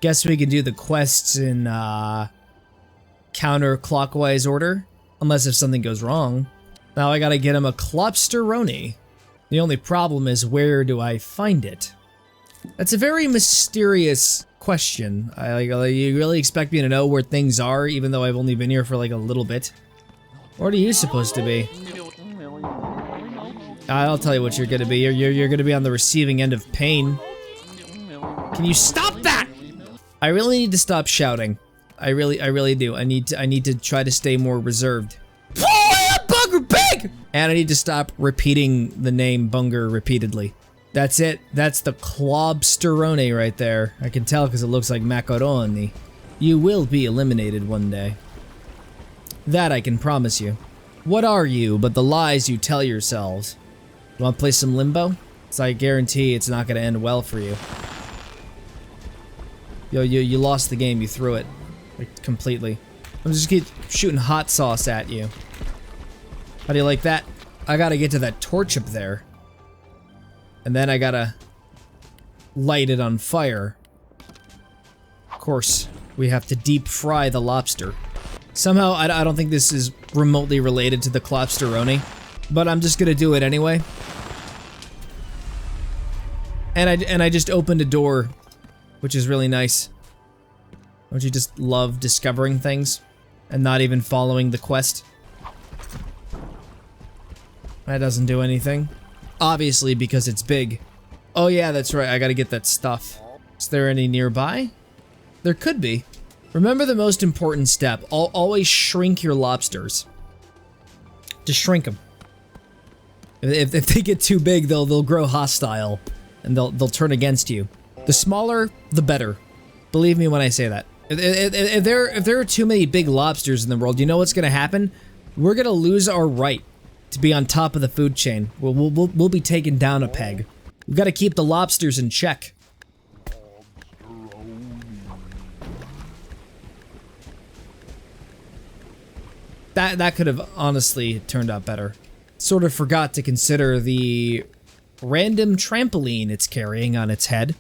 Guess we can do the quests in counterclockwise order, unless if something goes wrong. Now I gotta get him a Klopsteroni. The only problem is, where do I find it? That's a very mysterious question. You really expect me to know where things are, even though I've only been here for like a little bit? What are you supposed to be? I'll tell you what you're gonna be. You're gonna be on the receiving end of pain. Can you stop that? I really need to stop shouting. I really do. I need to try to stay more reserved. Oh, Bunger Big! And I need to stop repeating the name Bunger repeatedly. That's it. That's the Klopsteroni right there. I can tell because it looks like macaroni. You will be eliminated one day. That I can promise you. What are you but the lies you tell yourselves? You want to play some Limbo? So I guarantee it's not going to end well for you. Yo, you lost the game. You threw it. Like, completely. I'm just keep shooting hot sauce at you. How do you like that? I gotta get to that torch up there. And then I gotta light it on fire. Of course, we have to deep fry the lobster. Somehow, I don't think this is remotely related to the Klopsteroni, but I'm just gonna do it anyway. And I just opened a door, which is really nice. Don't you just love discovering things and not even following the quest? That doesn't do anything. Obviously, because it's big. Oh yeah, that's right, I gotta get that stuff. Is there any nearby? There could be. Remember the most important step. Always shrink your lobsters. Just shrink them. If they get too big, they'll grow hostile. And they'll turn against you. The smaller, the better. Believe me when I say that. If there are too many big lobsters in the world, you know what's gonna happen? We're gonna lose our right to be on top of the food chain. We'll be taken down a peg. We've got to keep the lobsters in check. That could have honestly turned out better. Sort of forgot to consider the random trampoline it's carrying on its head.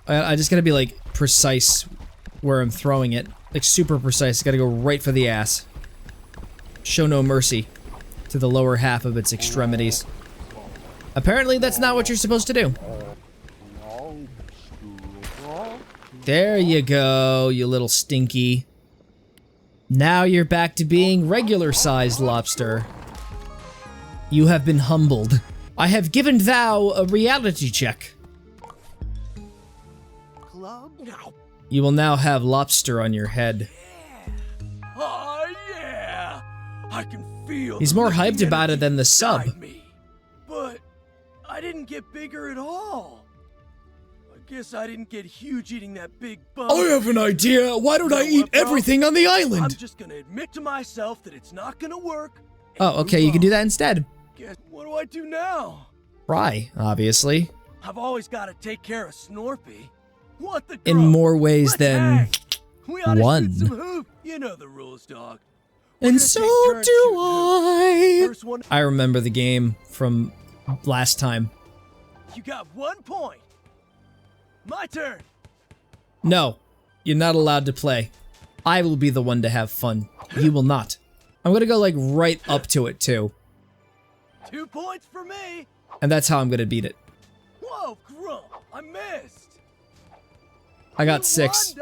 I just gotta be like precise where I'm throwing it. Like super precise, gotta go right for the ass. Show no mercy to the lower half of its extremities. Apparently that's not what you're supposed to do. There you go, you little stinky. Now you're back to being regular-sized lobster. You have been humbled. I have given thou a reality check. You will now have lobster on your head. Oh yeah! I can feel. He's more hyped about it than the sub. But I didn't get bigger at all. I guess I didn't get huge eating that big bug. I have an idea. Why don't I eat everything on the island? I'm just gonna admit to myself that it's not gonna work. Oh, okay, you can do that instead. Guess what do I do now? Try, obviously. I've always got to take care of Snorpy. What the? In more ways than one. Shoot some hoop. You know the rules, dog. And so do I. I remember the game from last time. You got 1 point. My turn. No, you're not allowed to play. I will be the one to have fun. You will not. I'm gonna go like right up to it too. 2 points for me. And that's how I'm gonna beat it. Whoa, Grump, I missed. I got 6.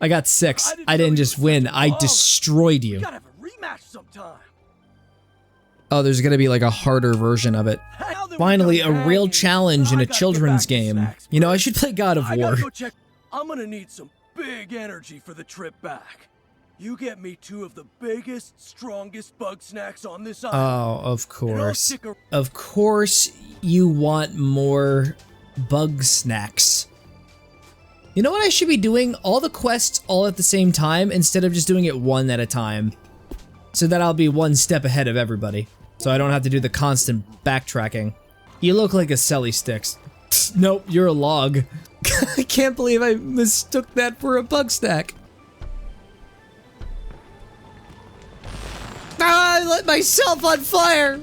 I got 6. I didn't just win. I destroyed you. We gotta have a rematch sometime. Oh, there's gonna be like a harder version of it. Finally, a real challenge in a children's game. You know, I should play God of War. I'm gonna need some big energy for the trip back. You get me 2 of the biggest, strongest Bugsnax on this island. Oh, of course. Of course you want more Bugsnax. You know what I should be doing? All the quests all at the same time instead of just doing it one at a time. So that I'll be one step ahead of everybody. So I don't have to do the constant backtracking. You look like a Selly Sticks. Nope, you're a log. I can't believe I mistook that for a Bugsnax. Ah, I lit myself on fire!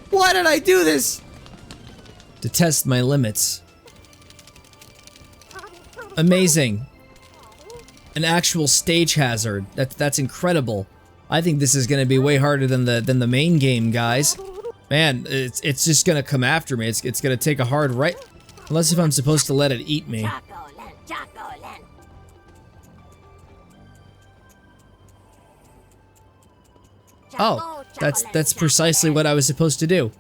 Why did I do this? To test my limits. Amazing. An actual stage hazard. That's incredible. I think this is gonna be way harder than the main game, guys. Man, it's just gonna come after me. It's gonna take a hard right. Unless if I'm supposed to let it eat me. Oh, that's precisely what I was supposed to do.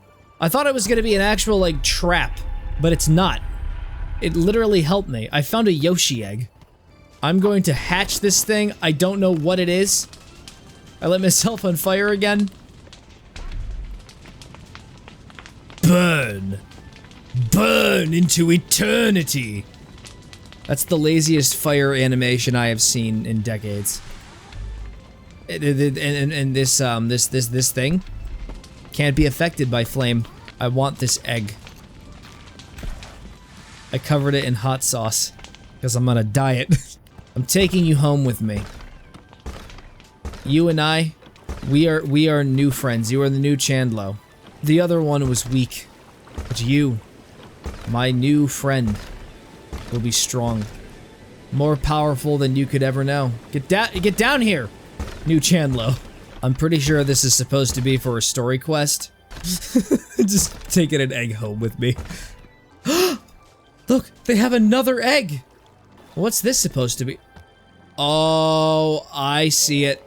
I thought it was gonna be an actual, like, trap, but it's not. It literally helped me. I found a Yoshi egg. I'm going to hatch this thing. I don't know what it is. I lit myself on fire again. Burn! Burn into eternity! That's the laziest fire animation I have seen in decades. And this thing can't be affected by flame. I want this egg. I covered it in hot sauce because I'm on a diet. I'm taking you home with me. You and I, we are new friends. You are the new Chandlo. The other one was weak, but you, my new friend, will be strong, more powerful than you could ever know. Get down here, new Chandlo. I'm pretty sure this is supposed to be for a story quest. Just taking an egg home with me. Look, they have another egg. What's this supposed to be? Oh, I see it.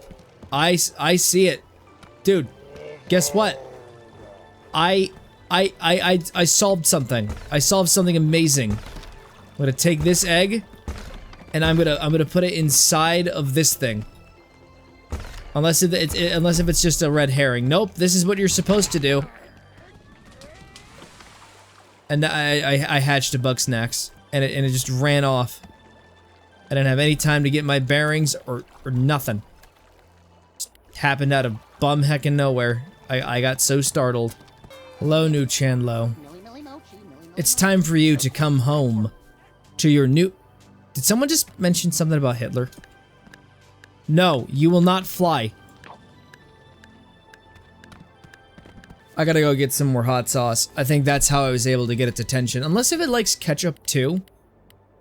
I see it. Dude, guess what? I solved something. I solved something amazing. I'm gonna take this egg and I'm gonna put it inside of this thing. Unless if it's just a red herring. Nope, this is what you're supposed to do. And I hatched a Bugsnax, and it just ran off. I didn't have any time to get my bearings or nothing. Just happened out of bum heckin' nowhere. I got so startled. Hello, new Chandlo. It's time for you to come home to your new... Did someone just mention something about Hitler? No, you will not fly. I gotta go get some more hot sauce. I think that's how I was able to get its attention. Unless if it likes ketchup too.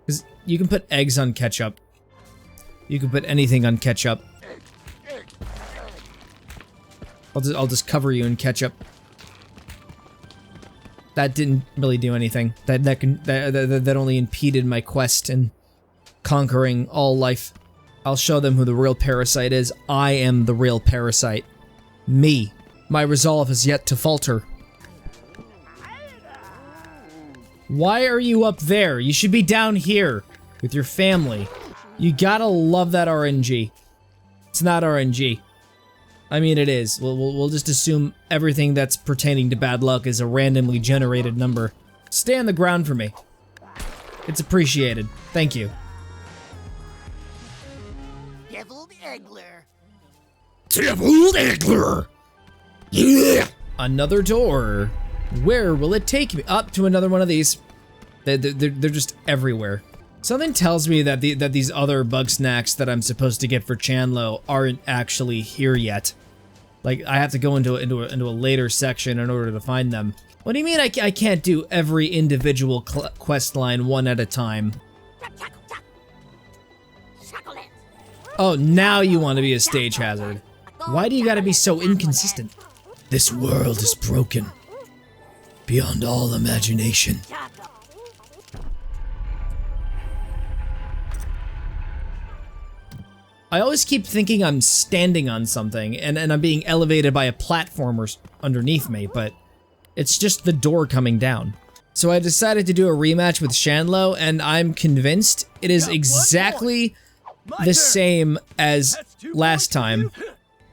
Because you can put eggs on ketchup. You can put anything on ketchup. I'll just cover you in ketchup. That didn't really do anything. That only impeded my quest in conquering all life. I'll show them who the real parasite is. I am the real parasite. Me. My resolve has yet to falter. Why are you up there? You should be down here with your family. You gotta love that RNG. It's not RNG. I mean, it is. We'll just assume everything that's pertaining to bad luck is a randomly generated number. Stay on the ground for me. It's appreciated. Thank you. Deviled Eggler. Deviled Eggler! Yeah! Another door. Where will it take me? Up to another one of these. They're just everywhere. Something tells me that these other Bugsnax that I'm supposed to get for Chandlo aren't actually here yet. Like, I have to go into a later section in order to find them. What do you mean I can't do every individual quest line one at a time? Oh, now you want to be a stage hazard. Why do you gotta be so inconsistent? This world is broken. Beyond all imagination. I always keep thinking I'm standing on something, and I'm being elevated by a platformer underneath me, but it's just the door coming down. So I decided to do a rematch with Chandlo, and I'm convinced it is exactly the same as last time.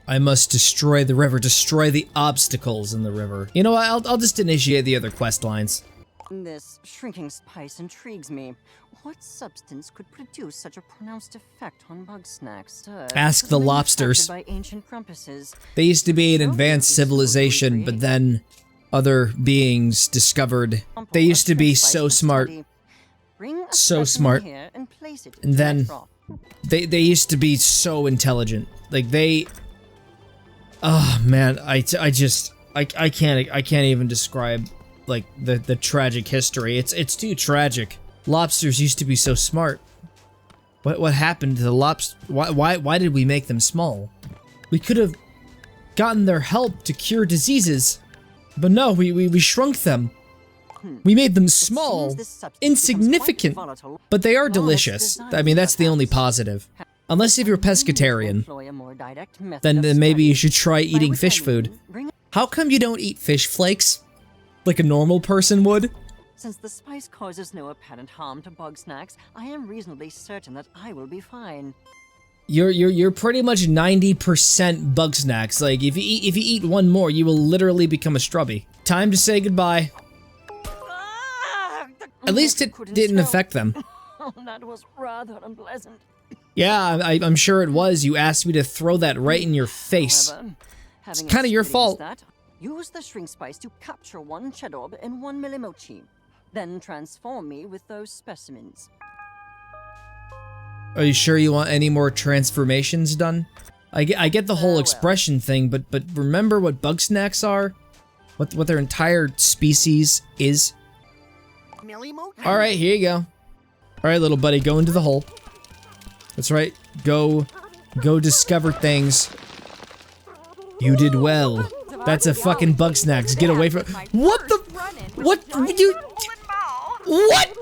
I must destroy the river, destroy the obstacles in the river. You know what, I'll just initiate the other quest lines. This shrinking spice intrigues me. What substance could produce such a pronounced effect on Bugsnax? Ask the lobsters. By ancient grumpuses. They used to be an advanced civilization, but then other beings discovered. They used to be so smart. So smart. And then they used to be so intelligent. Like they... Oh man, I can't even describe like the tragic history. It's too tragic. Lobsters used to be so smart. What happened to the lobster? Why did we make them small? We could have gotten their help to cure diseases, but no, we shrunk them. We made them small, insignificant, but they are delicious. I mean, that's the only positive. Unless if you're pescatarian, then maybe you should try eating fish food. How come you don't eat fish flakes? Like a normal person would? Since the spice causes no apparent harm to Bugsnax, I am reasonably certain that I will be fine. You're pretty much 90% Bugsnax. Like if you eat one more, you will literally become a strubby. Time to say goodbye. At least it didn't affect them. Oh, that was rather unpleasant. Yeah, I'm sure it was. You asked me to throw that right in your face. However, It's kind of your fault. Use the shrink spice to capture one Chedob and one Milimochi. Then transform me with those specimens. Are you sure you want any more transformations done? I get the whole expression thing, but remember what Bugsnax are? What their entire species is? Alright, here you go. Alright, little buddy, go into the hole. That's right. Go discover things. You did well. That's a fucking Bugsnax. Get away from— What the— What? You— What?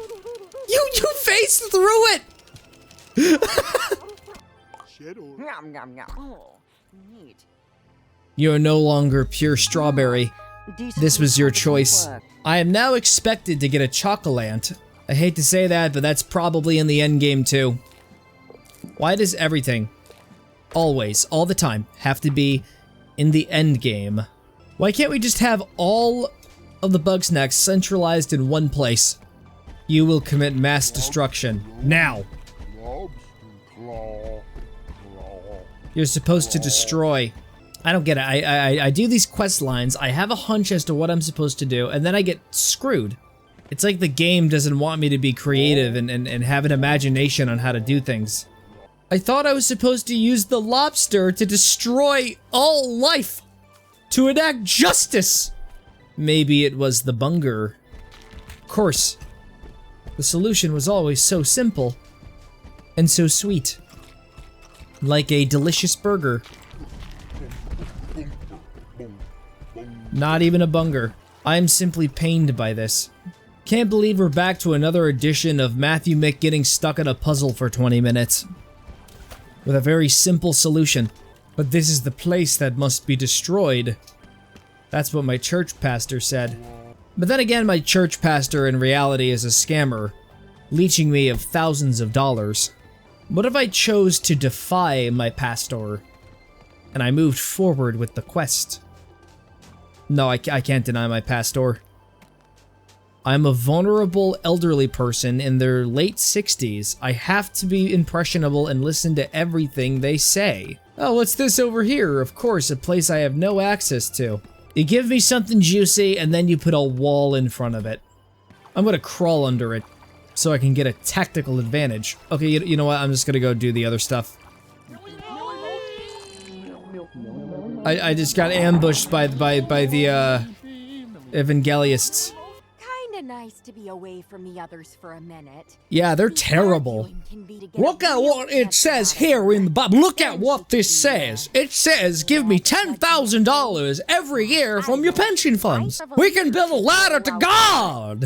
You phased through it! Oh, neat. You're no longer pure strawberry. This was your choice. I am now expected to get a chocolant. I hate to say that, but that's probably in the end game too. Why does everything, always, all the time, have to be in the end game? Why can't we just have all of the Bugsnax centralized in one place? You will commit mass destruction. Now! You're supposed to destroy. I don't get it. I do these quest lines, I have a hunch as to what I'm supposed to do, and then I get screwed. It's like the game doesn't want me to be creative and have an imagination on how to do things. I thought I was supposed to use the lobster to destroy all life, to enact justice. Maybe it was the bunger. Of course, the solution was always so simple and so sweet, like a delicious burger. Not even a bunger. I'm simply pained by this. Can't believe we're back to another edition of Matthew Mick getting stuck in a puzzle for 20 minutes. With a very simple solution. But this is the place that must be destroyed. That's what my church pastor said. But then again, my church pastor in reality is a scammer, leeching me of thousands of dollars. What if I chose to defy my pastor, and I moved forward with the quest? No, I can't deny my pastor. I'm a vulnerable elderly person in their late 60s. I have to be impressionable and listen to everything they say. Oh, what's this over here? Of course, a place I have no access to. You give me something juicy, and then you put a wall in front of it. I'm gonna crawl under it, so I can get a tactical advantage. Okay, you know what? I'm just gonna go do the other stuff. I just got ambushed by the Evangelists. Kinda nice to be away from the others for a minute. Yeah, they're terrible. Look at what it says here in the Bible. Look at what this says. It says, give me $10,000 every year from your pension funds. We can build a ladder to God.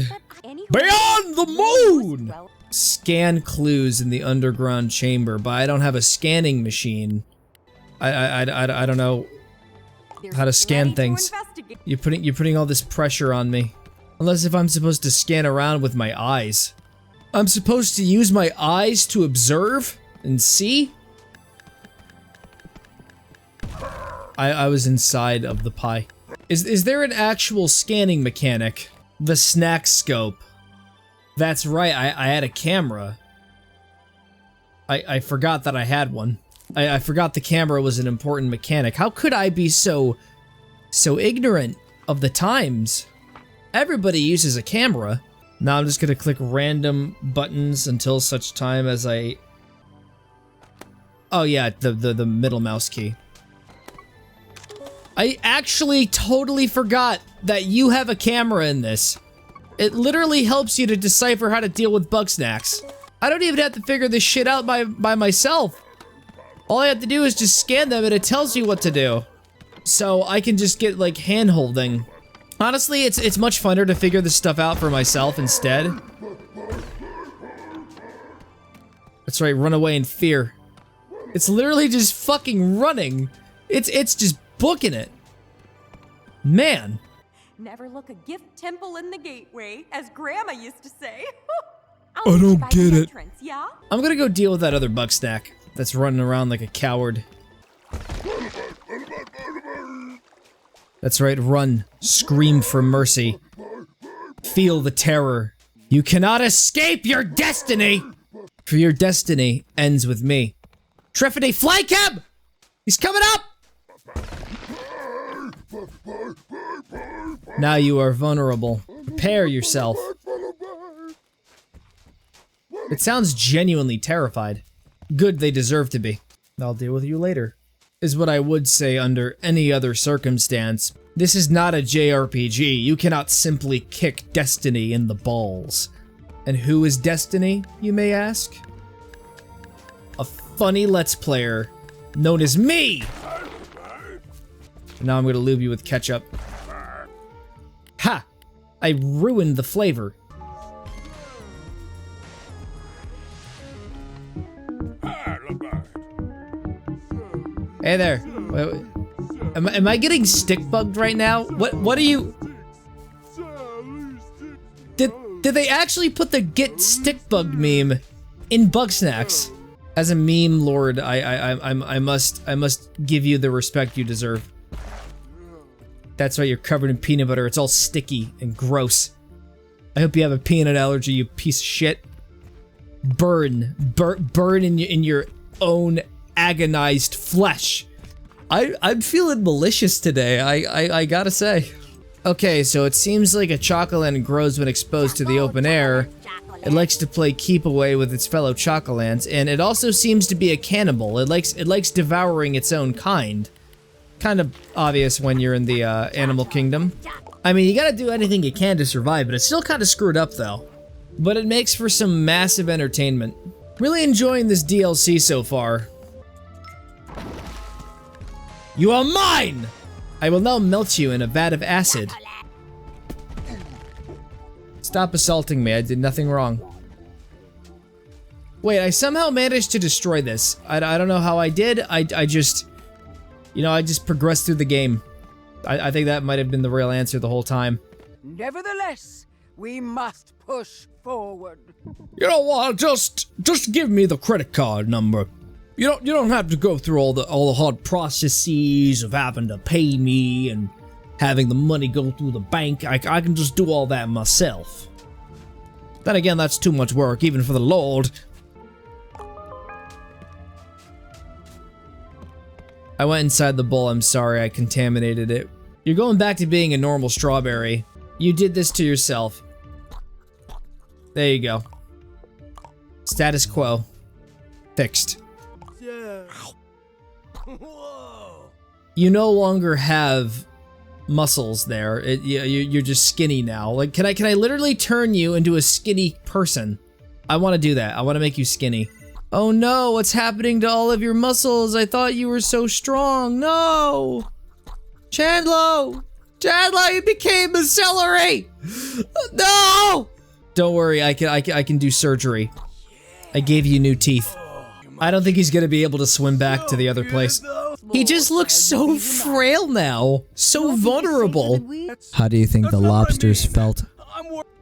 Beyond the moon. Scan clues in the underground chamber, but I don't have a scanning machine. I don't know how to scan things. You're putting all this pressure on me. Unless if I'm supposed to scan around with my eyes. I'm supposed to use my eyes to observe and see? I was inside of the pie. Is there an actual scanning mechanic? The snack scope. That's right, I had a camera. I forgot that I had one. I forgot the camera was an important mechanic. How could I be so ignorant of the times? Everybody uses a camera. Now I'm just gonna click random buttons until such time as I... Oh yeah, the middle mouse key. I actually totally forgot that you have a camera in this. It literally helps you to decipher how to deal with Bugsnax. I don't even have to figure this shit out by myself. All I have to do is just scan them and it tells you what to do. So I can just get like hand-holding. Honestly, it's much funner to figure this stuff out for myself instead. That's right, run away in fear. It's literally just fucking running. It's just booking it. Man. Never look a gift temple in the gateway, as Grandma used to say. I don't get it. Entrance, yeah? I'm gonna go deal with that other Bugsnax that's running around like a coward. That's right, run. Scream for mercy. Feel the terror. You cannot escape your destiny! For your destiny ends with me. Triffidy, flank him! He's coming up! Now you are vulnerable. Prepare yourself. It sounds genuinely terrified. Good, they deserve to be. I'll deal with you later. Is what I would say under any other circumstance. This is not a JRPG. You cannot simply kick Destiny in the balls. And who is Destiny, you may ask? A funny Let's Player known as me! Now I'm gonna lube you with ketchup. Ha! I ruined the flavor. Hey there. Wait. Am I getting stick bugged right now? What are you? Did they actually put the get stick bugged meme in Bugsnax? As a meme lord, I must give you the respect you deserve. That's right, you're covered in peanut butter. It's all sticky and gross. I hope you have a peanut allergy, you piece of shit. Burn in your own agonized flesh. I'm feeling malicious today, I gotta say. Okay, so it seems like a chocoland grows when exposed to the open air. It likes to play keep away with its fellow chocolands, and it also seems to be a cannibal. It likes devouring its own kind. Kind of obvious when you're in the animal kingdom. I mean, you gotta do anything you can to survive, but it's still kind of screwed up though. But it makes for some massive entertainment. Really enjoying this DLC so far. You are mine! I will now melt you in a vat of acid. Stop assaulting me, I did nothing wrong. Wait, I somehow managed to destroy this. I don't know how I did, I just... You know, I just progressed through the game. I think that might have been the real answer the whole time. Nevertheless, we must push forward. You know what? Just give me the credit card number. You don't have to go through all the hard processes of having to pay me and having the money go through the bank. I can just do all that myself. Then again, that's too much work, even for the Lord. I went inside the bowl, I'm sorry, I contaminated it. You're going back to being a normal strawberry. You did this to yourself. There you go. Status quo. Fixed. Yeah. Whoa. You no longer have muscles there. You're just skinny now. Like, can I literally turn you into a skinny person? I want to do that. I want to make you skinny. Oh no, what's happening to all of your muscles? I thought you were so strong. No! Chandlo! Chandlo, you became a celery! No! Don't worry, I can do surgery. I gave you new teeth. I don't think he's gonna be able to swim back to the other place. He just looks so frail now. So vulnerable. How do you think the lobsters felt?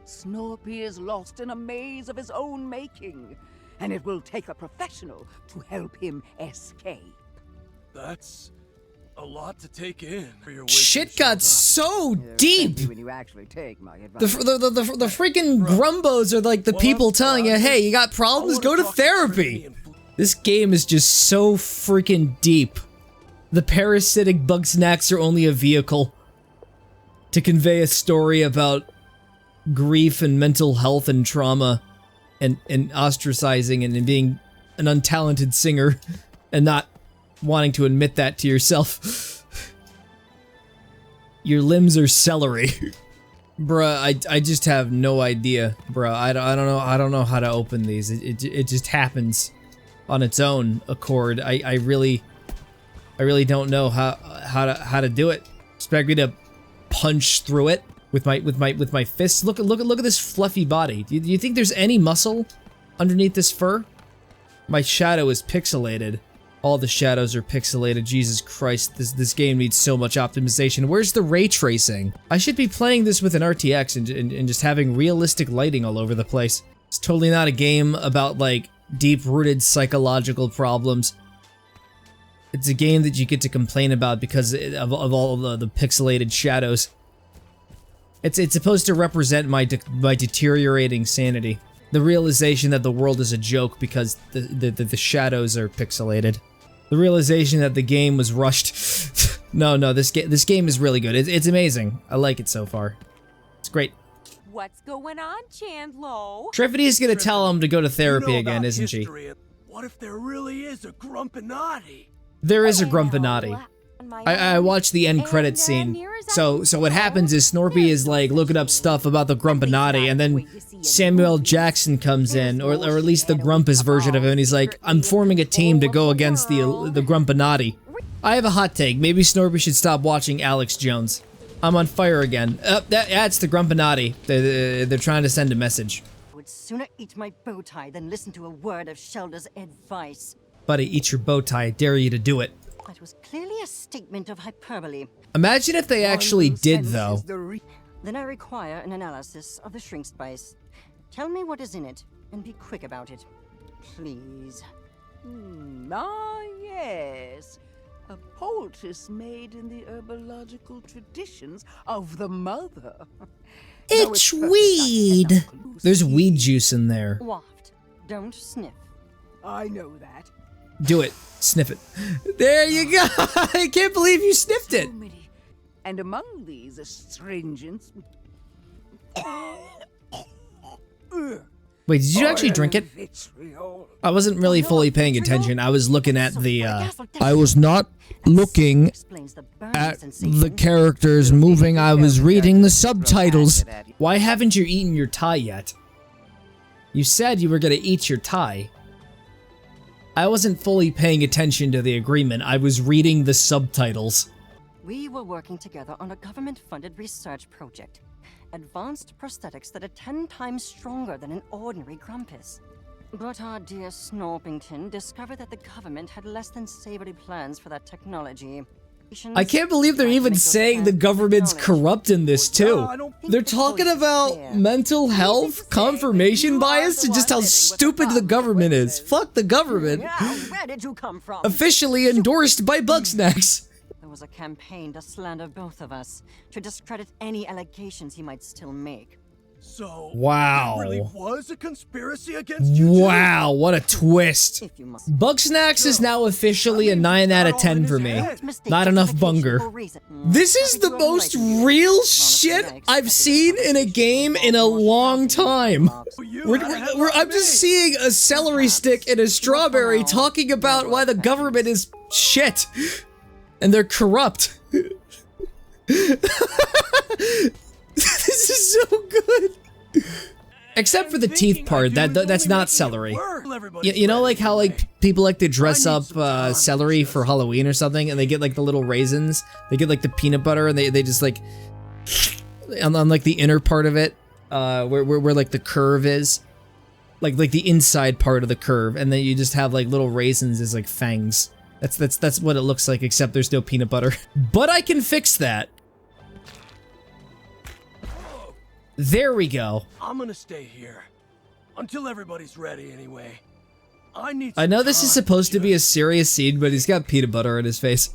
Snorpy is lost in a maze of his own making, and it will take a professional to help him escape. That's a lot to take in. For your Shit wisdom, got so deep. When you actually take my The freaking Grumbos are like the people telling you, hey, you got problems? Go to therapy. This game is just so freaking deep. The parasitic Bugsnax are only a vehicle to convey a story about grief and mental health and trauma and ostracizing and being an untalented singer and not wanting to admit that to yourself. Your limbs are celery. Bruh, I just have no idea, bruh. I don't know how to open these. It just happens on its own accord. I really don't know how to do it. Expect me to punch through it with my fists? Look at this fluffy body. Do you think there's any muscle underneath this fur? My shadow is pixelated. All the shadows are pixelated. Jesus Christ, this game needs so much optimization. Where's the ray tracing? I should be playing this with an RTX and just having realistic lighting all over the place. It's totally not a game about, like, deep-rooted psychological problems. It's a game that you get to complain about because of all the pixelated shadows. It's supposed to represent my deteriorating sanity. The realization that the world is a joke because the shadows are pixelated. The realization that the game was rushed. No, this game is really good. It's amazing. I like it so far. It's great. What's going on, Chandlo? Triffidy's gonna tell him to go to therapy again, isn't she? What if there really is a Grumpinati? There is a Grumpinati. I watched the end credit scene. So what happens is Snorpy is like looking up stuff about the Grumpinati, and then Samuel L. Jackson comes in, or at least the Grumpus version of him, and he's like, I'm forming a team to go against the Grumpinati. I have a hot take. Maybe Snorpy should stop watching Alex Jones. I'm on fire again. That's the Grumpinati. They're trying to send a message. I would sooner eat my bow tie than listen to a word of Shelda's advice. Buddy, eat your bow tie. I dare you to do it. That was clearly a statement of hyperbole. Imagine if they actually did, though. Then I require an analysis of the shrink spice. Tell me what is in it, and be quick about it. Please. Yes. A poultice made in the herbological traditions of the mother. It's weed! There's weed juice in there. Waft. Don't sniff. I know that. Do it. Sniff it. There you go! I can't believe you sniffed it! And among these astringents... Wait, did you actually drink it? I wasn't really fully paying attention. I was looking at the, I was not looking at the characters moving. I was reading the subtitles. Why haven't you eaten your tie yet? You said you were gonna eat your tie. I wasn't fully paying attention to the agreement. I was reading the subtitles. We were working together on a government-funded research project. Advanced prosthetics that are 10 times stronger than an ordinary Grumpus. But our dear Snorpington discovered that the government had less than savory plans for that technology. I can't believe they're even saying the government's corrupt in this, too. They're talking about mental health, confirmation bias, and just how stupid the government is. Fuck the government. Where did you come from? Officially endorsed by Bugsnax. There was a campaign to slander both of us, to discredit any allegations he might still make. So, wow. There really was a conspiracy against you two? Wow, what a twist. Bugsnax is now officially a 9 out of 10 for me. Not enough bunger. This is the most real shit I've seen in a game in a long time. I'm just seeing a celery stick and a strawberry talking about why the government is shit. And they're corrupt. This is so good. Except for the teeth part, that's not celery. You know, like how like people like to dress up celery for Halloween or something, and they get like the little raisins. They get like the peanut butter, and they just like on like the inner part of it, where like the curve is, like the inside part of the curve, and then you just have like little raisins as like fangs. That's what it looks like, except there's no peanut butter. But I can fix that. There we go. I'm gonna stay here until everybody's ready anyway. I know this is supposed to be a serious scene, but he's got peanut butter on his face.